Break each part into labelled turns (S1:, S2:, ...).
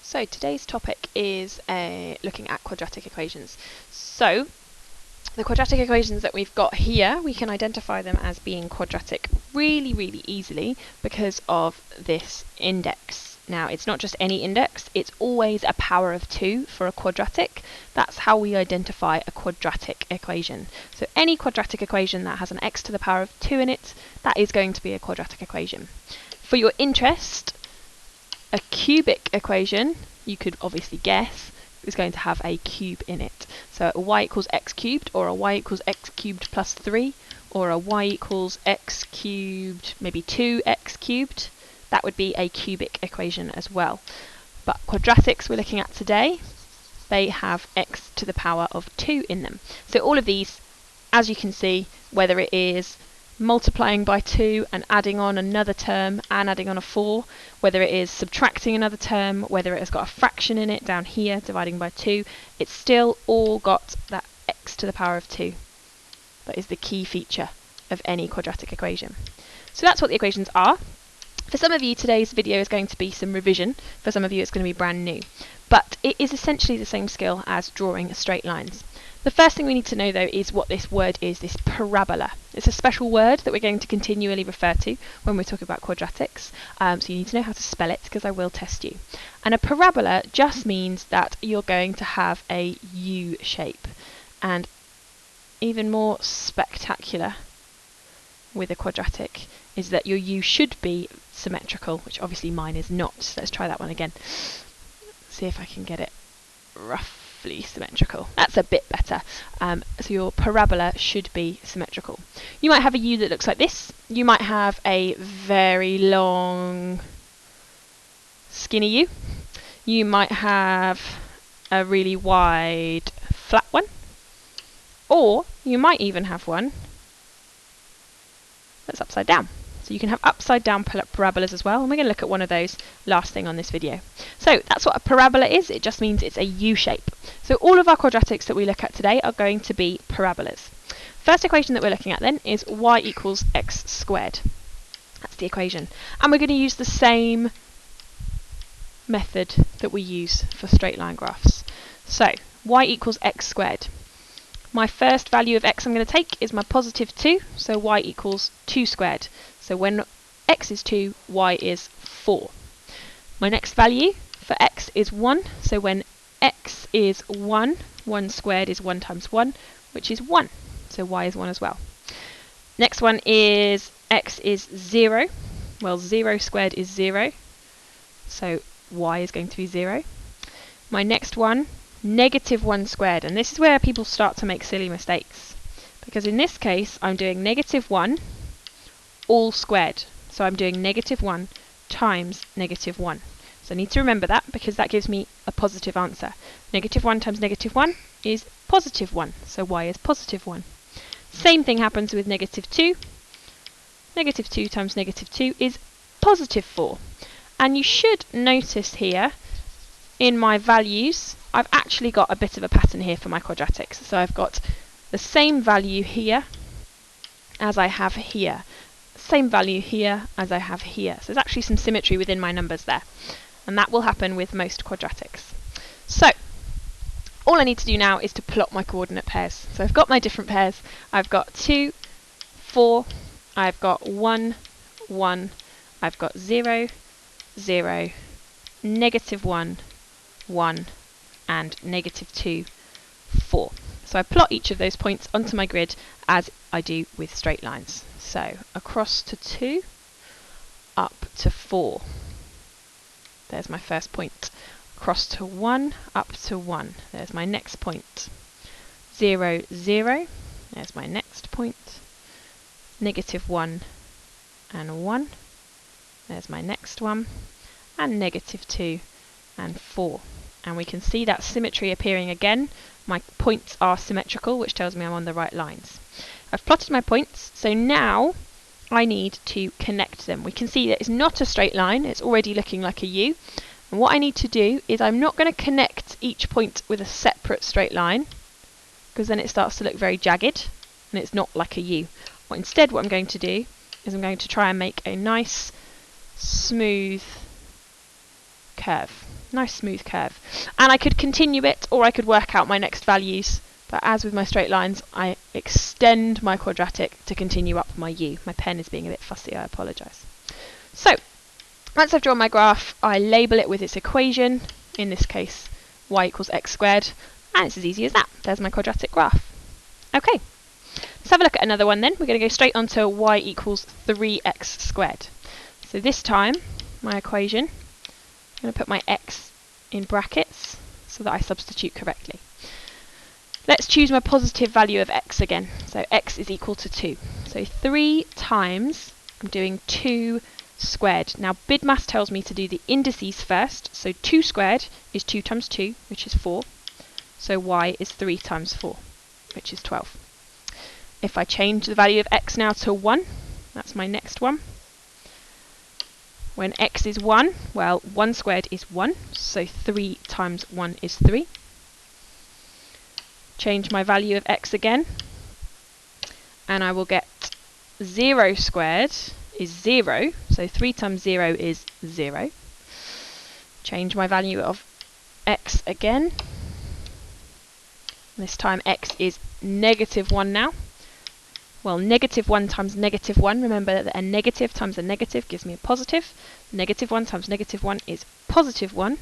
S1: So today's topic is looking at quadratic equations. So the quadratic equations that we've got here, we can identify them as being quadratic really easily because of this index. Now it's not just any index, it's always a power of 2 for a quadratic. That's how we identify a quadratic equation. So any quadratic equation that has an x to the power of 2 in it, that is going to be a quadratic equation. For your interest, a cubic equation, you could obviously guess, is going to have a cube in it. So a y equals x cubed, or a y equals x cubed plus 3, or a y equals x cubed, maybe 2x cubed, that would be a cubic equation as well. But quadratics we're looking at today, they have x to the power of 2 in them. So all of these, as you can see, whether it is multiplying by 2 and adding on another term and adding on a 4, whether it is subtracting another term, whether it has got a fraction in it down here dividing by 2, it's still all got that x to the power of 2. That is the key feature of any quadratic equation. So that's what the equations are. For some of you, today's video is going to be some revision. For some of you, it's going to be brand new. But it is essentially the same skill as drawing straight lines. The first thing we need to know, though, is what this word is, this parabola. It's a special word that we're going to continually refer to when we're talking about quadratics. So you need to know how to spell it, because I will test you. And a parabola just means that you're going to have a U shape. And even more spectacular with a quadratic is that your U should be symmetrical, which obviously mine is not. So let's try that one again. See if I can get it roughly symmetrical. That's a bit better. So your parabola should be symmetrical. You might have a U that looks like this. You might have a very long, skinny U. You might have a really wide, flat one. Or you might even have one that's upside down. So you can have upside down parabolas as well, and we're going to look at one of those last thing on this video. So that's what a parabola is. It just means it's a U shape. So all of our quadratics that we look at today are going to be parabolas. First equation that we're looking at then is y equals x squared. That's the equation. And we're going to use the same method that we use for straight line graphs. So y equals x squared. My first value of x I'm going to take is my positive 2, so y equals 2 squared. So when x is 2, y is 4. My next value for x is 1, so when x is 1, 1 squared is 1 times 1, which is 1. So y is 1 as well. Next one is x is 0. Well, 0 squared is 0, so y is going to be 0. My next one, negative 1 squared, and this is where people start to make silly mistakes, because in this case I'm doing negative 1 all squared, so I'm doing negative 1 times negative 1. So I need to remember that, because that gives me a positive answer. Negative 1 times negative 1 is positive 1, so y is positive 1. Same thing happens with negative 2. Negative 2 times negative 2 is positive 4. And you should notice here in my values, I've actually got a bit of a pattern here for my quadratics. So I've got the same value here as I have here. Same value here as I have here. So there's actually some symmetry within my numbers there. And that will happen with most quadratics. So all I need to do now is to plot my coordinate pairs. So I've got my different pairs. I've got 2, 4, I've got 1, 1, I've got 0, 0, negative 1, 1, and negative 2, 4. So I plot each of those points onto my grid as I do with straight lines. So across to 2, up to 4. There's my first point. Across to 1, up to 1. There's my next point. 0, 0. There's my next point. Negative 1 and 1. There's my next one. And negative 2 and 4. And we can see that symmetry appearing again. My points are symmetrical, which tells me I'm on the right lines. I've plotted my points, so now I need to connect them. We can see that it's not a straight line, it's already looking like a U. And what I need to do is I'm not going to connect each point with a separate straight line, because then it starts to look very jagged, and it's not like a U. Instead, what I'm going to do is I'm going to try and make a nice, smooth curve. Nice smooth curve. And I could continue it, or I could work out my next values. But as with my straight lines, I extend my quadratic to continue up my u. My pen is being a bit fussy, I apologise. So, once I've drawn my graph, I label it with its equation, in this case y equals x squared, and it's as easy as that. There's my quadratic graph. Okay, let's have a look at another one then. We're going to go straight on to y equals 3x squared. So this time, my equation, I'm going to put my x in brackets so that I substitute correctly. Let's choose my positive value of x again. So x is equal to 2. So 3 times, I'm doing 2 squared. Now BidMath tells me to do the indices first. So 2 squared is 2 times 2, which is 4. So y is 3 times 4, which is 12. If I change the value of x now to 1, that's my next one. When x is 1, well, 1 squared is 1. So 3 times 1 is 3. Change my value of x again, and I will get 0 squared is 0, so 3 times 0 is 0. Change my value of x again. This time x is negative 1 now. Well, negative 1 times negative 1, remember that a negative times a negative gives me a positive. Negative 1 times negative 1 is positive 1.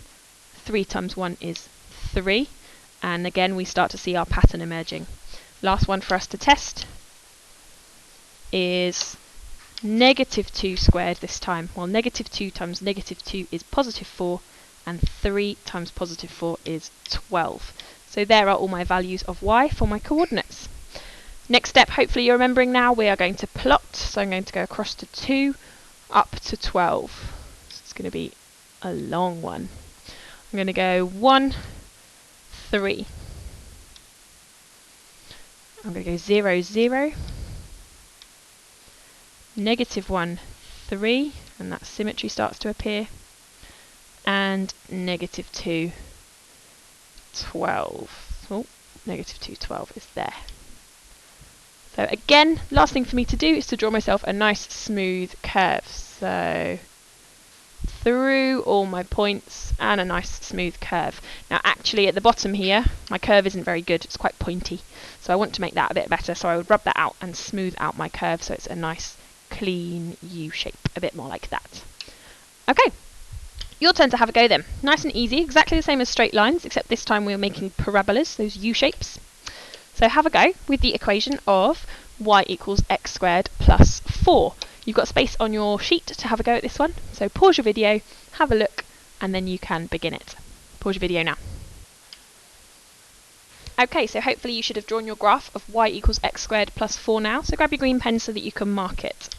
S1: 3 times 1 is 3. And again, we start to see our pattern emerging. Last one for us to test is negative 2 squared this time. Well, negative 2 times negative 2 is positive 4, and 3 times positive 4 is 12. So there are all my values of y for my coordinates. Next step, hopefully you're remembering now, we are going to plot. So I'm going to go across to 2 up to 12. So it's going to be a long one. I'm going to go 1, 3. I'm going to go 0, 0. Negative 1, 3. And that symmetry starts to appear. And negative 2, 12. Oh, negative 2, 12 is there. So again, last thing for me to do is to draw myself a nice smooth curve. So through all my points and a nice smooth curve. Now actually at the bottom here, my curve isn't very good, it's quite pointy. So I want to make that a bit better, so I would rub that out and smooth out my curve so it's a nice clean U shape, a bit more like that. Okay, your turn to have a go then. Nice and easy, exactly the same as straight lines, except this time we're making parabolas, those U shapes. So have a go with the equation of y equals x squared plus 4. You've got space on your sheet to have a go at this one. So pause your video, have a look, and then you can begin it. Pause your video now. Okay, so hopefully you should have drawn your graph of y equals x squared plus 4 now. So grab your green pen so that you can mark it.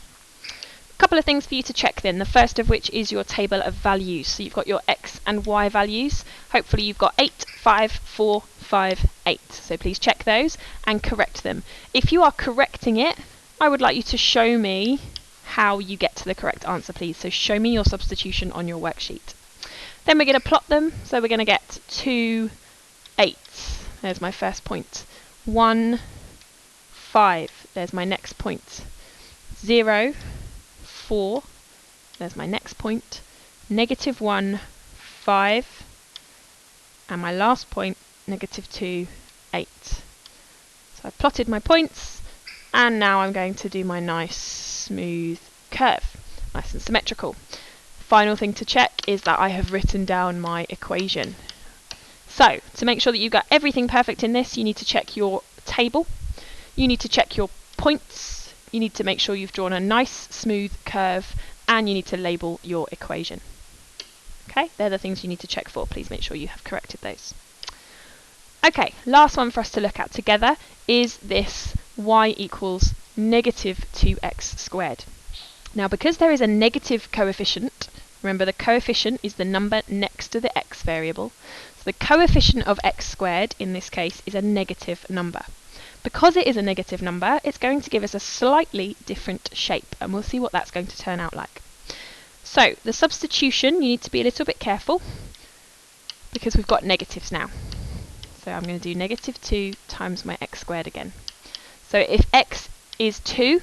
S1: A couple of things for you to check then. The first of which is your table of values. So you've got your x and y values. Hopefully you've got 8, 5, 4, 5, 8. So please check those and correct them. If you are correcting it, I would like you to show me how you get to the correct answer, please. So show me your substitution on your worksheet. Then we're going to plot them. So we're going to get 2, 8. There's my first point. 1, 5. There's my next point. 0, 4. There's my next point. Negative 1, 5. And my last point, negative 2, 8. So I've plotted my points, and now I'm going to do my nice smooth curve, nice and symmetrical. Final thing to check is that I have written down my equation. So to make sure that you've got everything perfect in this, you need to check your table, you need to check your points, you need to make sure you've drawn a nice smooth curve, and you need to label your equation. Okay, they're the things you need to check for. Please make sure you have corrected those. Okay, last one for us to look at together is this y equals negative 2x squared. Now because there is a negative coefficient, remember the coefficient is the number next to the x variable, so the coefficient of x squared in this case is a negative number. Because it is a negative number, it's going to give us a slightly different shape, and we'll see what that's going to turn out like. So the substitution, you need to be a little bit careful because we've got negatives now. So I'm going to do negative 2 times my x squared again. So if x is 2,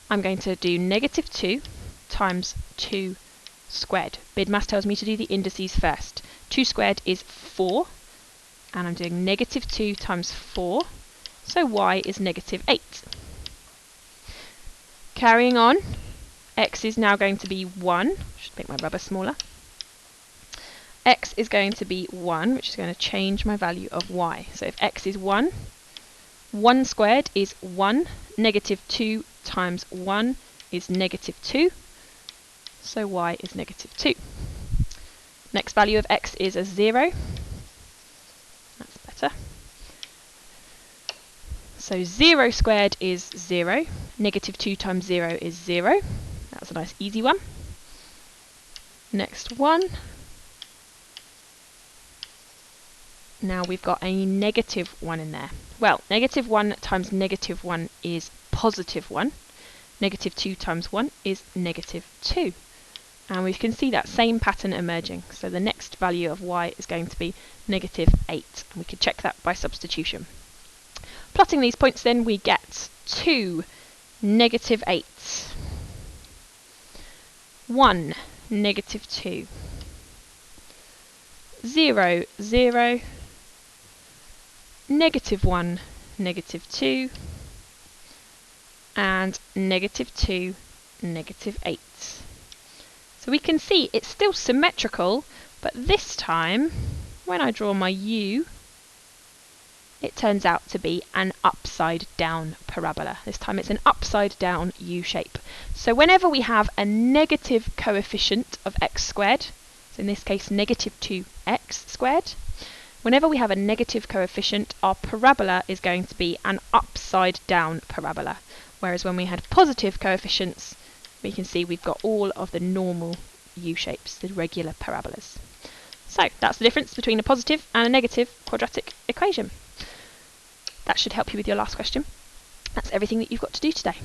S1: I'm going to do negative 2 times 2 squared. BIDMAS tells me to do the indices first. 2 squared is 4, and I'm doing negative 2 times 4, so y is negative 8. Carrying on, x is now going to be 1. Should make my rubber smaller. X is going to be 1, which is going to change my value of y. So if x is 1, 1 squared is 1. Negative 2 times 1 is negative 2. So y is negative 2. Next value of x is a 0. That's better. So 0 squared is 0. Negative 2 times 0 is 0. That's a nice easy one. Next one. Now we've got a negative 1 in there. Well, negative 1 times negative 1 is positive 1. Negative 2 times 1 is negative 2. And we can see that same pattern emerging. So the next value of y is going to be negative 8. And we can check that by substitution. Plotting these points then, we get 2, negative 8. 1, negative 2. 0, 0. Negative 1, negative 2, and negative 2, negative 8. So we can see it's still symmetrical, but this time, when I draw my U, it turns out to be an upside down parabola. This time it's an upside down U shape. So whenever we have a negative coefficient of x squared, so in this case negative 2x squared, whenever we have a negative coefficient, our parabola is going to be an upside down parabola. Whereas when we had positive coefficients, we can see we've got all of the normal U shapes, the regular parabolas. So that's the difference between a positive and a negative quadratic equation. That should help you with your last question. That's everything that you've got to do today.